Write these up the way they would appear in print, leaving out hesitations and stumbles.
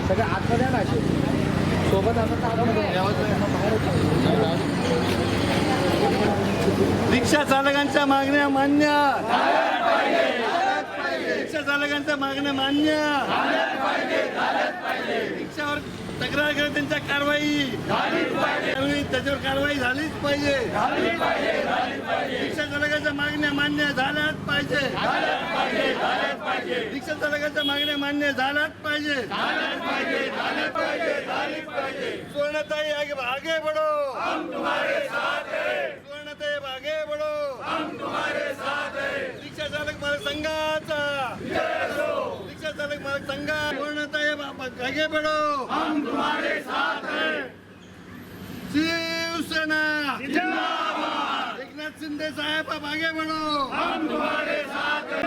सगळे आतमध्ये ना असे सोबत असं रिक्षा चालकांच्या मागण्या मान्य, रिक्षा चालकांच्या मागण्या मान्य, रिक्षावर तक्रार करत त्यांच्या कारवाई त्याच्यावर कारवाई झालीच पाहिजे. रिक्षा चालकांच्या मागण्या मान्य झाल्याच पाहिजे. रिक्षा चालकांच्या मागण्या मान्य झाल्याच पाहिजे. सुवर्णताई आगे बढ़ो, हम तुम्हारे साथ हैं. सुवर्णताई आगे बढ़ो, हम तुम्हारे साथ हैं. रिक्षा चालक मालक संघाचा, रिक्षा चालक मालक संघा. सुवर्णताई आगे बढ़ो, हम तुम्हारे साथ हैं. शिवसेना जिंदाबाद. एकनाथ शिंदे साहेब आप आगे बढ़ो, हम तुम्हारे साथ हैं.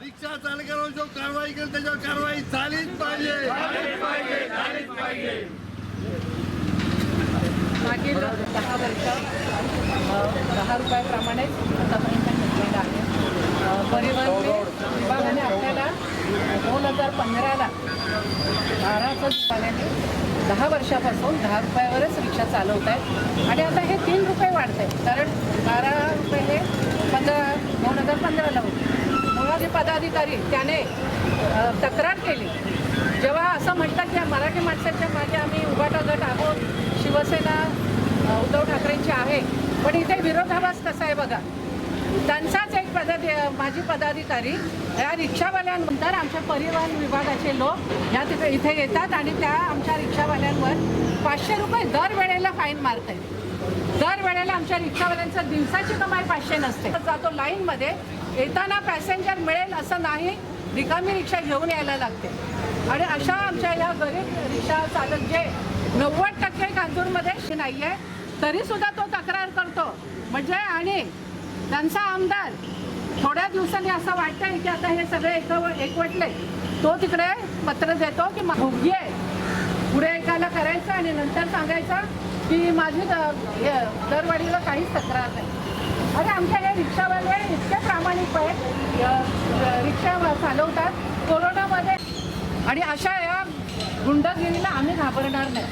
रिक्षा चालकांवर जो कारवाई करेल त्याच्यावर कारवाई झालीच पाहिजे. मागील 10 वर्ष 10 रुपयाप्रमाणेच आतापर्यंत घेतलेलं आहे. परिवहन विभागाने आपल्याला 2015ला 12चं झाल्याने 10 वर्षापासून 10 रुपयावरच रिक्षा चालवत आहेत आणि आता हे 3 रुपये वाढत आहेत. कारण 12 रुपये हे 2015ला होते. मुळात पदाधिकारी त्याने तक्रार केली. जेव्हा असं म्हटलं की मराठी माणसाच्या मागे आम्ही उभाटा गट आहोत, शिवसेना उद्धव ठाकरेंची आहे, पण इथे विरोधाभास कसा आहे बघा. त्यांचाच एक माजी पदाधिकारी या रिक्षावाल्यांनंतर आमच्या परिवहन विभागाचे लोक ह्या तिथे इथे येतात आणि त्या आमच्या रिक्षावाल्यांवर 500 रुपये दरवेळेला फाईन मारत आहेत. दरवेळेला आमच्या रिक्षावाल्यांचं दिवसाची कमाई 500 नसते. जातो लाईनमध्ये, येताना पॅसेंजर मिळेल असं नाही, रिकामी रिक्षा घेऊन यायला लागते. आणि अशा आमच्या या गरीब रिक्षा चालक जे 90% कांजूरमध्ये नाही आहे तरीसुद्धा तो तक्रार करतो. म्हणजे आणि त्यांचा आमदार थोड्या दिवसांनी असं वाटतंय की आता हे सगळे एकवटले, तो तिकडे पत्र देतो की भोगी आहे, पुढे एकाला करायचं आणि नंतर सांगायचं की माझी दरवाढीला काहीच तक्रार नाही. अरे आमच्या हे रिक्षावाले इतके प्रामाणिक आहेत, रिक्षा चालवतात कोरोनामध्ये. आणि अशा या गुंडगिरीला आम्ही घाबरणार नाही.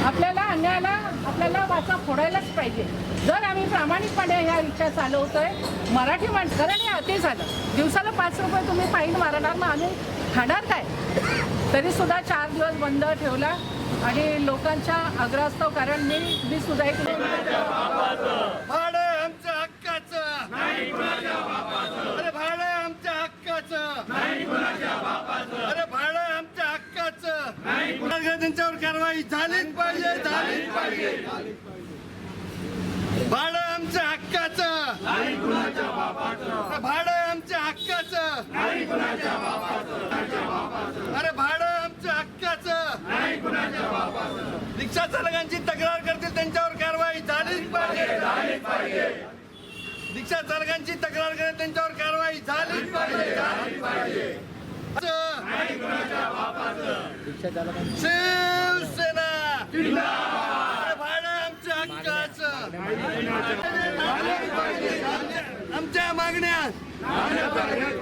आपल्याला अन्यायाला आपल्याला वाचा फोडायलाच पाहिजे. जर आम्ही प्रामाणिकपणे ह्या रिक्षा चालवतोय मराठी माणसं, कारण हे अति झालं. दिवसाला 5 रुपये तुम्ही फाईन मारणार, मग आम्ही खाणार काय. तरीसुद्धा 4 दिवस बंद ठेवला आणि लोकांच्या आग्रहास्तव, कारण मी सुद्धा एक भाडं आमच्या हक्काचं नाही, कुणाच्या बापाचं. अरे भाडं आमच्या हक्काचं नाही, कुणाच्या बापाचं. अरे भाडं आमच्या हक्काचं नाही, त्यांच्यावर कारवाई झालीच पाहिजे. भाडं आमच्या हक्काचं नाही, कुणाच्या बापाचं. भाडं आमच्या हक्काचं नाही, कुणाच्या बापाचं. अरे भाडं आमच्या हक्काचं नाही, कुणाच्या बापाचं. रिक्षा चालकांची तक्रार करतील त्यांच्यावर कारवाई झालीच पाहिजे. रिक्षा चालकांची तक्रार करेल त्यांच्यावर कारवाई झालीच पाहिजे. शिवसेना भाडं आमच्या हक्काचं. आमच्या मागण्या,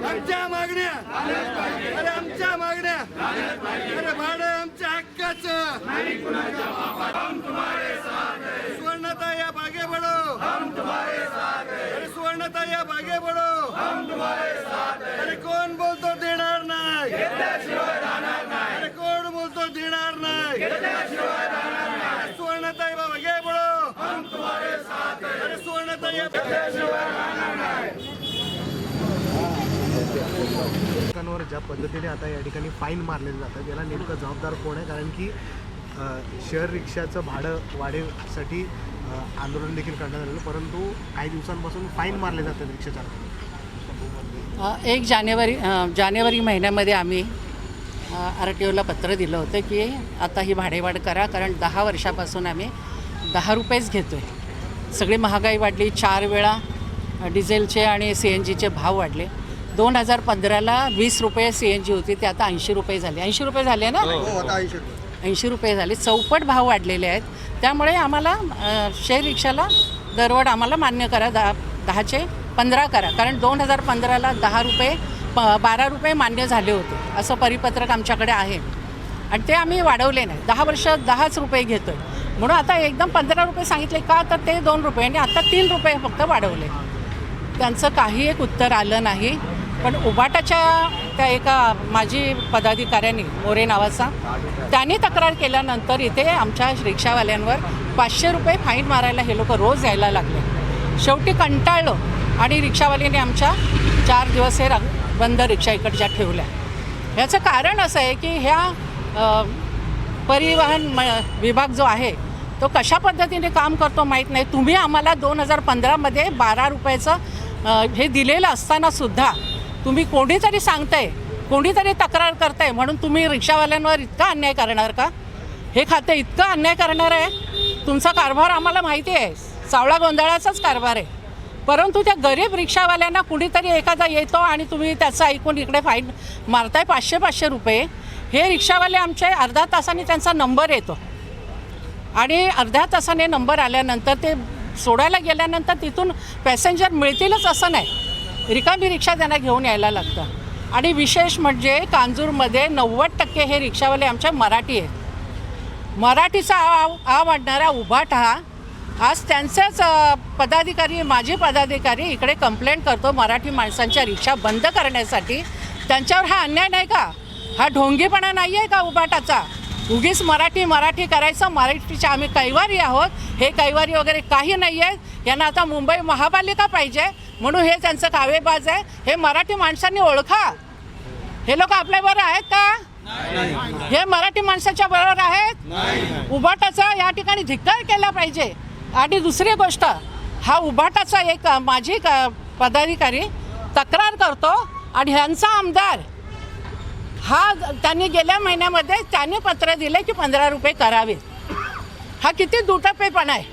आमच्या मागण्या, अरे आमच्या मागण्या. अरे भाडं आमच्या हक्काचं. सुवर्णताई आप आगे बढ़ो, हम तुम्हारे साथ हैं. अरे सुवर्णताई आप आगे बढ़ो, हम तुम्हारे साथ हैं. अरे कोण बोलतो देणार नाही, अरे कोण बोलतो देणार नाही. सुवर्णताई आप आगे बढ़ो, हम तुम्हारे साथ हैं. अरे सुवर्णताई आप लोकांवर ज्या पद्धतीने आता या ठिकाणी फाईन मारलेलं जातं याला नेमकं जबाबदार कोण आहे. कारण की शेअर रिक्षाचं भाडं वाढीसाठी आंदोलन देखील करण्यात आलेलं, परंतु काही दिवसांपासून फाईन मारले जातात रिक्षा चालकांना. 1 जानेवारी महिन्यामध्ये आम्ही RTOला पत्र दिलं होतं की आता ही भाडेवाढ करा, कारण 10 वर्षापासून आम्ही 10 रुपयेच घेतो आहे. सगळी महागाई वाढली, 4 वेळा डिझेलचे आणि CNGचे भाव वाढले. 2015ला 20 रुपये CNG होती, ते आता 80 रुपये झाले. 80 रुपये झाले ना, 80 रुपये झाले. चौपट भाव वाढलेले आहेत. त्यामुळे आम्हाला शेअर रिक्षाला दरवाढ आम्हाला मान्य करा, 10चे 15 करा. कारण 2015ला 10 रुपये 12 रुपये मान्य झाले होते, असं परिपत्रक आमच्याकडे आहे. आणि ते आम्ही वाढवले नाही. 10 वर्ष 10च रुपये घेतो आहे. म्हणून आता एकदम 15 रुपये सांगितले का, तर ते 2 रुपये आणि आता 3 रुपये फक्त वाढवले. त्यांचं काही एक उत्तर आलं नाही. पण उबाटाच्या त्या एका माजी पदाधिकाऱ्यांनी, मोरे नावाचा, त्यांनी तक्रार केल्यानंतर इथे आमच्या रिक्षावाल्यांवर 500 रुपये फाईन मारायला हे लोक रोज यायला लागले. शेवटी कंटाळलो आणि रिक्षावाल्यांनी आमच्या 4 दिवस हे बंद रिक्षा इकडच्या ठेवल्या. ह्याचं कारण असं आहे की ह्या परिवहन विभाग जो आहे तो कशा पद्धतीने काम करतो माहीत नाही. तुम्ही आम्हाला 2015मध्ये 12 रुपयाचं हे दिलेलं असतानासुद्धा तुम्ही कोणीतरी सांगताय, कोणीतरी तक्रार करताय म्हणून तुम्ही रिक्षावाल्यांवर इतका अन्याय करणार का? हे खातं इतकं अन्याय करणार आहे? तुमचा कारभार आम्हाला माहिती आहे, सावळा गोंधळाचाच कारभार आहे. परंतु त्या गरीब रिक्षावाल्यांना कुणीतरी एखादा येतो आणि तुम्ही त्याचं ऐकून इकडे फाईन मारताय 500 रुपये. हे रिक्षावाले आमचे अर्धा तासाने त्यांचा नंबर येतो आणि अर्ध्या तासाने नंबर आल्यानंतर ते सोडायला गेल्यानंतर तिथून पॅसेंजर मिळतीलच असं नाही. रिकामी रिक्षा त्यांना घेऊन यायला लागतं. आणि विशेष म्हणजे कांजूरमध्ये 90% हे रिक्षावाले आमच्या मराठी आहेत. मराठीचा आवडणारा उभाटा आज त्यांचेच पदाधिकारी, माजी पदाधिकारी इकडे कंप्लेंट करतो मराठी माणसांच्या रिक्षा बंद करण्यासाठी. त्यांच्यावर हा अन्याय नाही का? हा ढोंगीपणा नाही आहे का उभाटाचा? उगीच मराठी करायचं. मराठीचे आम्ही कैवारी आहोत. हे कैवारी वगैरे काही नाही आहे. यांना आता मुंबई महापालिका पाहिजे म्हणून हे त्यांचं कावेबाज आहे. हे मराठी माणसांनी ओळखा. हे लोक आपल्याबरोबर आहेत का? हे मराठी माणसाच्या बरोबर आहेत? उभाटाचा या ठिकाणी धिक्कार केला पाहिजे. आणि दुसरी गोष्ट, हा उभाटाचा एक माजी पदाधिकारी तक्रार करतो आणि ह्यांचा आमदार हा त्यांनी गेल्या महिन्यामध्ये त्यांनी पत्र दिले की 15 रुपये करावेत. हा किती दुटप्पेपणा आहे?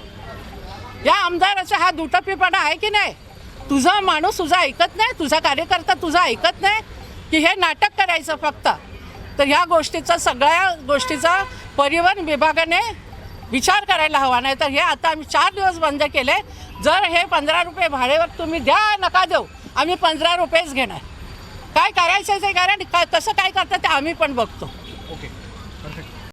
या आमदाराचा हा दुटप्पेपणा आहे की नाही? तुझा माणूस तुझा ऐकत नाही, तुझा कार्यकर्ता तुझा ऐकत नाही की हे नाटक करायचं फक्त? तर ह्या गोष्टीचा, सगळ्या गोष्टीचा परिवहन विभागाने विचार करायला हवा. नाही तर हे आता आम्ही 4 दिवस बंद केले. जर हे 15 रुपये भाड्यावर तुम्ही द्या नका देऊ, आम्ही 15 रुपयेच घेणार. काय करायचं आहे ते कारण कसं काय करतं ते आम्ही पण बघतो.